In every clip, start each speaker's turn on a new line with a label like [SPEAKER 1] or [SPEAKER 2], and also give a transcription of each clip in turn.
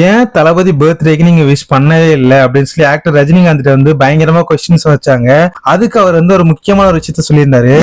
[SPEAKER 1] ஏன் தளபதி பர்த்டேக்கு நீங்க விஷ் பண்ணவே இல்லை அப்படின்னு சொல்லி ஆக்டர் ரஜினிகாந்த் வந்து பயங்கரமா கொஸ்டின்ஸ் வச்சாங்க. அதுக்கு அவர் வந்து ஒரு முக்கியமான ஒரு விஷயத்த சொல்லியிருந்தாரு.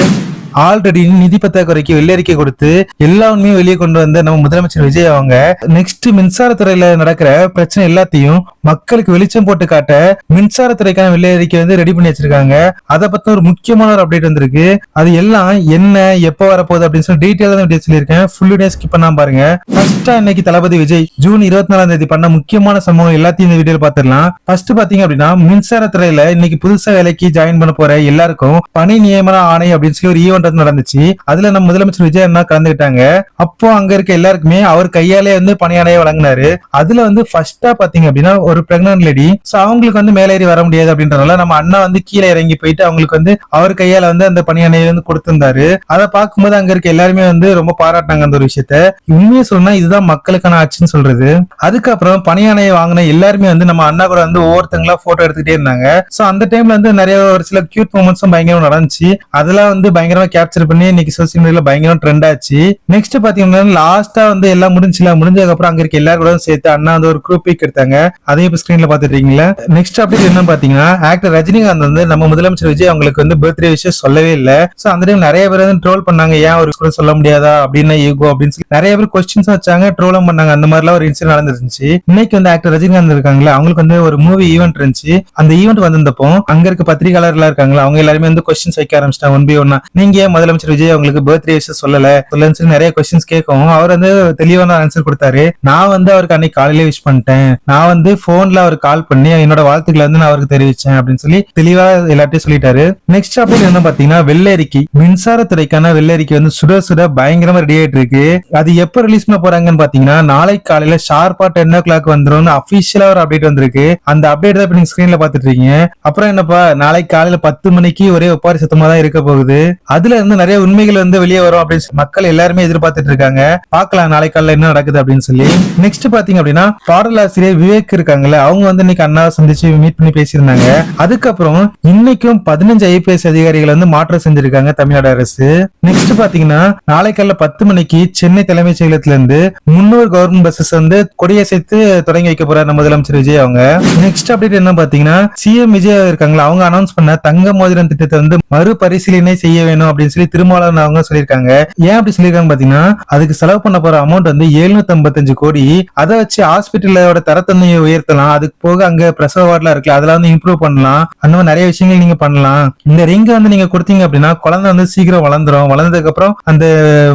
[SPEAKER 1] ஆல்ரெடி நிதி பற்றாக்குறைக்கு வெள்ளரிக்கை கொடுத்து எல்லா உண்மையும் வெளியே கொண்டு வந்த நம்ம முதலமைச்சர் விஜய் அவங்க நெக்ஸ்ட் மின்சாரத்துறையில நடக்கிற பிரச்சனை எல்லாத்தையும் மக்களுக்கு வெளிச்சம் போட்டு காட்ட மின்சாரத்துறைக்கான வெள்ளரிக்கை வந்து ரெடி பண்ணி வச்சிருக்காங்க. அதை பத்தி ஒரு முக்கியமான ஒரு அப்டேட் வந்திருக்கு. அது எல்லாம் என்ன எப்ப வரப்போகுது அப்படின்னு சொல்லி டீட்டெயிலா சொல்லியிருக்கேன். ஃபுல் டே ஸ்கிப் பண்ணாம பாருங்க. ஃபர்ஸ்டா இன்னைக்கு தளபதி விஜய் ஜூன் 24 பண்ண முக்கியமான சம்பவம் எல்லாத்தையும் இந்த வீடியோல பாத்துடலாம். ஃபர்ஸ்ட் பாத்தீங்க அப்படின்னா மின்சாரத்துறையில இன்னைக்கு புதுசா வேலைக்கு ஜாயின் பண்ண போற எல்லாருக்கும் பணி நியமன ஆணை அப்படின்னு சொல்லி ஒரு நடந்துச்சு. அதுல நம்ம முதலமைச்சர் விஜய் அண்ணா கலந்துக்கிட்டாங்க. அப்போ அங்க இருக்க எல்லாருக்குமே அவர் கையாலே வந்து பணியாணையை வழங்கினாரு. அதுல வந்து ஃபர்ஸ்டா பாத்தீங்க அப்படின்னா ஒரு பிரெக்னன்ட் லேடி, சோ அவங்களுக்கு வந்து மேலேறி வர முடியாது அப்படின்றதுனால நம்ம அண்ணா வந்து கீழே இறங்கி போயிட்டு அவங்களுக்கு வந்து அவர் கையால வந்து அந்த பணியாணையை வந்து கொடுத்திருந்தாரு. அதை பார்க்கும்போது அங்க இருக்க எல்லாருமே வந்து ரொம்ப பாராட்டினாங்க அந்த ஒரு விஷயத்த. உண்மையை சொன்னா இதுதான் மக்களுக்கான ஆட்சின்னு சொல்றது. அதுக்கப்புறம் பணியாணையை வாங்கின எல்லாருமே வந்து நம்ம அண்ணா கூட வந்து ஒவ்வொருத்தங்களா போட்டோ எடுத்துக்கிட்டே இருந்தாங்க. சோ அந்த டைம்ல வந்து நிறைய ஒரு சில கியூட் மூமெண்ட்ஸும் பயங்கரமா நடந்துச்சு. அதெல்லாம் வந்து பயங்கரமா கேப்சர் பண்ணி இன்னைக்கு சோசியல் மீடியால பயங்கரம் ட்ரெண்ட் ஆச்சு. நெக்ஸ்ட் பாத்தீங்கன்னா லாஸ்டா வந்து எல்லாம் முடிஞ்சதுக்கு அப்புறம் அங்க இருக்க எல்லாரும் கூட சேர்த்து அண்ணா வந்து ஒரு குரூப் பிக் எடுத்தாங்க. அதையும் இப்ப ஸ்கிரீன்ல பாத்துட்டு இருக்கீங்களா. நெக்ஸ்ட் அப்டேட் என்ன பாத்தீங்கன்னா ஆக்டர் ரஜினிகாந்த் வந்து நம்ம முதலமைச்சர் விஜய் அவங்களுக்கு வந்து பர்த்டே விஷயம் சொல்லவே இல்லை. சோ அந்த டைம் நிறைய பேர் வந்து ட்ரோல் பண்ணாங்க. ஏன் ஒரு கூட சொல்ல முடியாதா அப்படின்னு ஈகோ அப்படின்னு சொல்லி நிறைய பேர் கொஸ்டின்ஸ் வச்சாங்க, ட்ரோலும் பண்ணாங்க. அந்த மாதிரிலாம் ஒரு இன்சிடென்ட் நடந்துருந்துச்சு. இன்னைக்கு வந்து ஆக்டர் ரஜினிகாந்த் இருக்காங்களா, அவங்களுக்கு வந்து ஒரு மூவி ஈவென்ட் இருந்துச்சு. அந்த ஈவென்ட் வந்திருந்தப்போ அங்க இருக்க பத்திரிகையாளர்கள் இருக்காங்களா, அவங்க எல்லாருமே வந்து கொஸ்டின்ஸ் வைக்க ஆரம்பிச்சிட்டாங்க ஒன் பை ஒன்னா. நீங்க முதலமைச்சர் விஜய் அவங்களுக்கு பர்த்டே விஷயம் சொல்லலன்னு நிறைய கொஸ்டின்ஸ் கேட்கவும் அவர் வந்து தெளிவான ஆன்சர் கொடுத்தாரு. நான் வந்து அவருக்கு அன்னைக்கு காலையிலே விஷ் பண்ணிட்டேன். நான் வந்து போன்ல அவருக்கு கால் பண்ணி என்னோட வாழ்த்துக்களை வந்து நான் அவருக்கு தெரிவிச்சேன் அப்படின்னு சொல்லி தெளிவா எல்லாத்தையும் சொல்லிட்டாரு. நெக்ஸ்ட் அப்டேட் என்ன பாத்தீங்கன்னா வெள்ளரிக்கை, மின்சாரத்துறைக்கான வெள்ளரிக்கை வந்து சுட சுட பயங்கரமா ரெடி ஆயிட்டு இருக்கு. அது எப்ப ரிலீஸ் பண்ண போறாங்கன்னு பாத்தீங்கன்னா நாளைக்கு காலையில ஷார்ப்பா 10 o'clock வந்துடும் அபிஷியலா ஒரு அப்டேட் வந்திருக்கு. அந்த அப்டேட் தான் இப்ப நீங்க ஸ்கிரீன்ல பாத்துட்டு இருக்கீங்க. அப்புறம் என்னப்பா நாளைக்கு காலையில 10 மணிக்கு ஒரே ஒப்பாரி சத்தமா தான் இருக்க போகுது. அதுல இருந்து நிறைய உண்மைகள் வந்து வெளியே வரும் அப்படின்னு மக்கள் எல்லாருமே எதிர்பார்த்துட்டு இருக்காங்க. பார்க்கலாம் நாளைக்கு காலையில என்ன நடக்குது அப்படின்னு சொல்லி. நெக்ஸ்ட் பாத்தீங்க அப்படின்னா பாடலாசிரியர் விவேக் இருக்காங்கல்ல, அவங்க வந்து இன்னைக்கு அண்ணாவை சந்திச்சு மீட் பண்ணி பேசியிருந்தாங்க. அதுக்கப்புறம் இன்னைக்கும் 15 IPS அதிகாரிகள் வந்து மாற்றம் செஞ்சிருக்காங்க தமிழ்நாடு அரசு. நெக்ஸ்ட் பாத்தீங்கன்னா நாளை காலையில 10 மணிக்கு சென்னை தலைமைச் செயலகத்துல இருந்து 300 கவர்மெண்ட் பஸ்ஸஸ் வந்து கொடியசைத்து தொடங்கி வைக்க போறாரு முதலமைச்சர் விஜய் அவங்க. நெக்ஸ்ட் அப்டேட் என்ன பாத்தீங்கன்னா சிஎம் விஜய் இருக்காங்களா, அவங்க அனௌன்ஸ் பண்ண தங்க மோதிரம் திட்டத்தை வந்து மறுபரிசீலனை செய்ய வேணும் அப்படின்னு சொல்லி திருமாவளவன் அவங்க சொல்லியிருக்காங்க. ஏன் அப்படி சொல்லியிருக்காங்க பாத்தீங்கன்னா அதுக்கு செலவு பண்ண போற அமௌண்ட் வந்து 755 கோடி. அதை வச்சு ஹாஸ்பிட்டலோட தரத்தன்மையை உயர்த்தலாம். அதுக்கு போக அங்க பிரசவ வார்டுலாம் இருக்குல்ல, அதெல்லாம் வந்து இம்ப்ரூவ் பண்ணலாம். அந்த மாதிரி நிறைய விஷயங்கள் நீங்க பண்ணலாம். இந்த ரிங்க வந்து நீங்க கொடுத்தீங்க அப்படின்னா குழந்தை வந்து சீக்கிரம் வளர்ந்துரும். வளர்ந்ததுக்கு அப்புறம் அந்த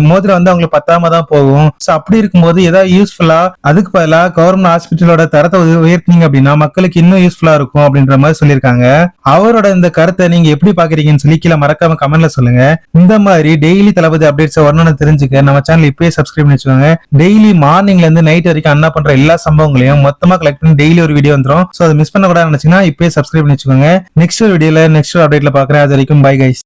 [SPEAKER 1] மோதிரம் வந்து அவங்களுக்கு பத்தாம தான் போகும். சோ அப்படி இருக்கும்போது ஏதாவது யூஸ்ஃபுல்லா அதுக்கு பதிலா கவர்மெண்ட் ஹாஸ்பிட்டலோட தரத்தை உயர்த்தினீங்க அப்படின்னா மக்களுக்கு இன்னும் யூஸ்ஃபுல்லா இருக்கும் அப்படின்ற மாதிரி சொல்லியிருக்காங்க. அவரோட இந்த கருத்தை நீங்க எப்படி பாக்குறீங்கன்னு சொல்லி கீழே மறக்காம கமெண்ட்ல சொல்லுங்க. இந்த மாதிரி டெய்லி தளபதி அப்டேட்ஸ் வரணும்னு தெரிஞ்சுக்க நம்ம சேனல் இப்பயே சப்ஸ்கிரைப் பண்ணி வச்சுக்கோங்க. டெய்லி மார்னிங்ல இருந்து நைட் வரைக்கும் அண்ணா பண்ற எல்லா சம்பவங்களையும் மொத்தமா கலெக்ட் பண்ணி டெய்லி ஒரு வீடியோ வந்துரும். சோ அதை மிஸ் பண்ண கூடாது நினைச்சீங்கன்னா இப்பயே சப்ஸ்கிரைப் பண்ணி வச்சுக்கோங்க. நெக்ஸ்ட் வீடியோல நெக்ஸ்ட் அப்டேட்ல பாக்குறேன். அது வரைக்கும் பை கைஸ்.